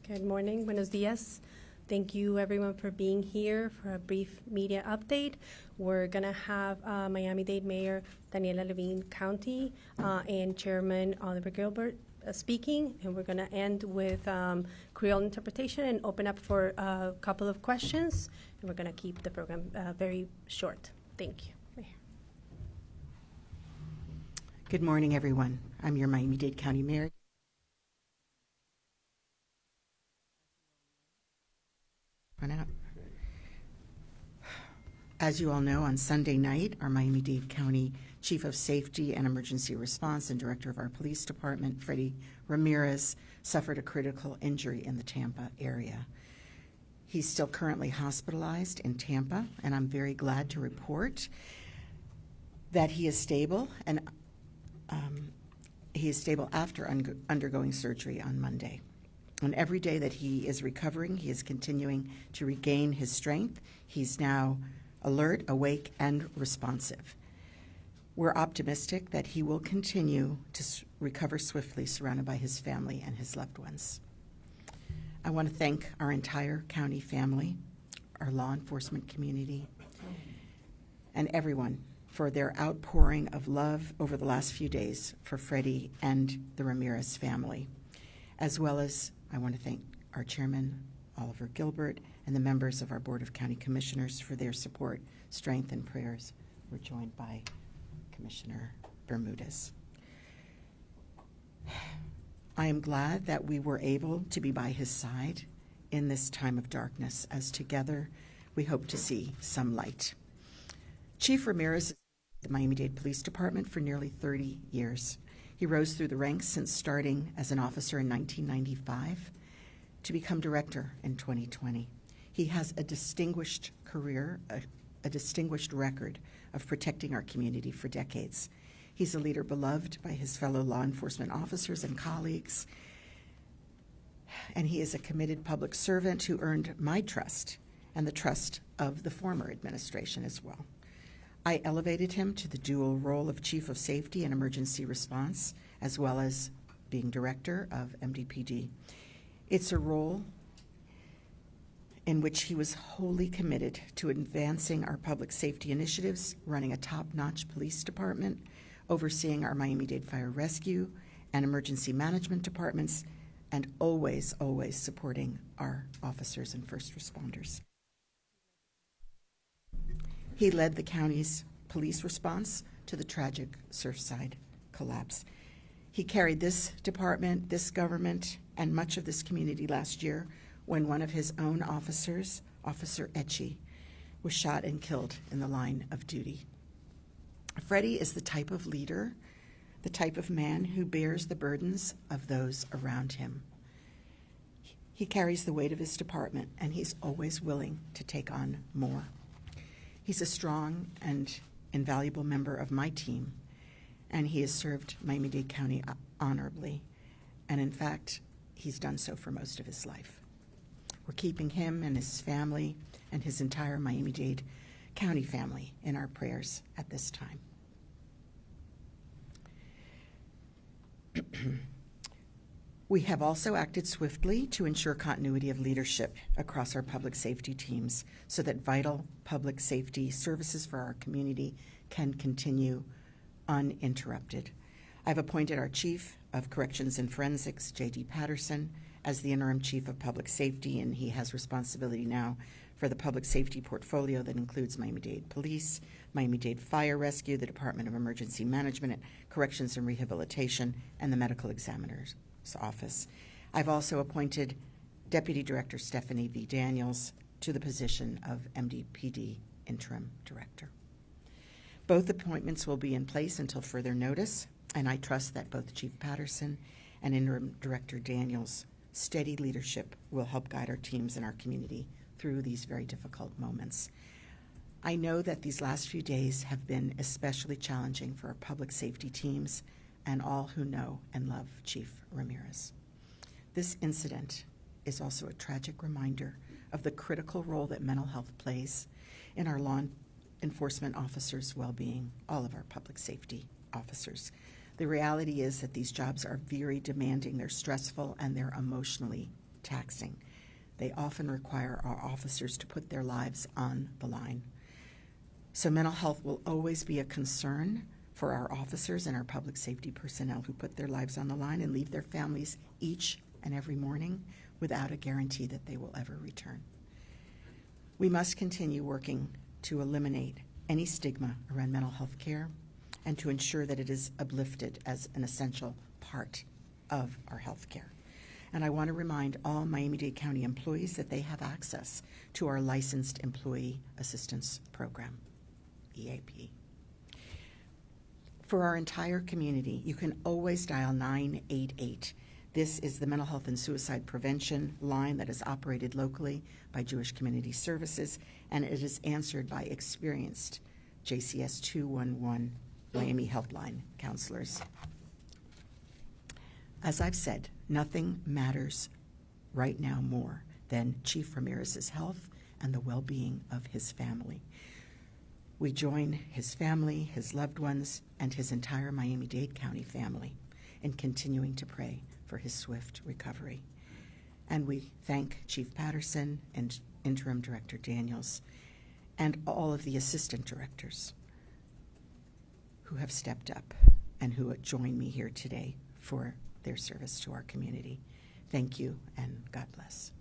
Good morning, buenos dias. Thank you everyone for being here for a brief media update. We're gonna have Miami-Dade Mayor Daniela Levine County and Chairman Oliver Gilbert speaking, and we're gonna end with Creole interpretation and open up for a couple of questions, and we're gonna keep the program very short. Thank you. Good morning, everyone. I'm your Miami-Dade County Mayor. As you all know, on Sunday night, our Miami-Dade County Chief of Safety and Emergency Response and Director of our Police Department, Freddie Ramirez, suffered a critical injury in the Tampa area. He's still currently hospitalized in Tampa, and I'm very glad to report that he is stable, and he is stable after undergoing surgery on Monday. And every day that he is recovering, he is continuing to regain his strength. He's now alert, awake, and responsive. We're optimistic that he will continue to recover swiftly, surrounded by his family and his loved ones. I want to thank our entire county family, our law enforcement community, and everyone for their outpouring of love over the last few days for Freddie and the Ramirez family, as well as I want to thank our chairman, Oliver Gilbert, and the members of our Board of County Commissioners for their support, strength, and prayers. We're joined by Commissioner Bermudez. I am glad that we were able to be by his side in this time of darkness, as together we hope to see some light. Chief Ramirez is at the Miami-Dade Police Department for nearly 30 years. He rose through the ranks since starting as an officer in 1995 to become director in 2020. He has a distinguished career, a distinguished record of protecting our community for decades. He's a leader beloved by his fellow law enforcement officers and colleagues, and he is a committed public servant who earned my trust and the trust of the former administration as well. I elevated him to the dual role of Chief of Safety and Emergency Response, as well as being Director of MDPD. It's a role in which he was wholly committed to advancing our public safety initiatives, running a top-notch police department, overseeing our Miami-Dade Fire Rescue and Emergency Management departments, and always, always supporting our officers and first responders. He led the county's police response to the tragic Surfside collapse. He carried this department, this government, and much of this community last year when one of his own officers, Officer Etchie, was shot and killed in the line of duty. Freddie is the type of leader, the type of man who bears the burdens of those around him. He carries the weight of his department, and he's always willing to take on more. He's a strong and invaluable member of my team, and he has served Miami-Dade County honorably. And in fact, he's done so for most of his life. We're keeping him and his family and his entire Miami-Dade County family in our prayers at this time. We have also acted swiftly to ensure continuity of leadership across our public safety teams so that vital public safety services for our community can continue uninterrupted. I've appointed our Chief of Corrections and Forensics, J.D. Patterson, as the interim Chief of Public Safety, and he has responsibility now for the public safety portfolio that includes Miami-Dade Police, Miami-Dade Fire Rescue, the Department of Emergency Management, Corrections and Rehabilitation, and the Medical Examiner's Office. I've also appointed Deputy Director Stephanie V. Daniels to the position of MDPD Interim Director. Both appointments will be in place until further notice, and I trust that both Chief Patterson and Interim Director Daniels' steady leadership will help guide our teams and our community through these very difficult moments. I know that these last few days have been especially challenging for our public safety teams and all who know and love Chief Ramirez. This incident is also a tragic reminder of the critical role that mental health plays in our law enforcement officers' well-being, all of our public safety officers. The reality is that these jobs are very demanding, they're stressful, and they're emotionally taxing. They often require our officers to put their lives on the line. So mental health will always be a concern for our officers and our public safety personnel who put their lives on the line and leave their families each and every morning without a guarantee that they will ever return. We must continue working to eliminate any stigma around mental health care and to ensure that it is uplifted as an essential part of our health care. And I want to remind all Miami-Dade County employees that they have access to our Licensed Employee Assistance Program, EAP. For our entire community, you can always dial 988. This is the mental health and suicide prevention line that is operated locally by Jewish Community Services, and it is answered by experienced JCS 211 Miami Helpline counselors. As I've said, nothing matters right now more than Chief Ramirez's health and the well-being of his family. We join his family, his loved ones, and his entire Miami-Dade County family in continuing to pray for his swift recovery. And we thank Chief Patterson and Interim Director Daniels and all of the assistant directors who have stepped up and who join me here today for their service to our community. Thank you, and God bless.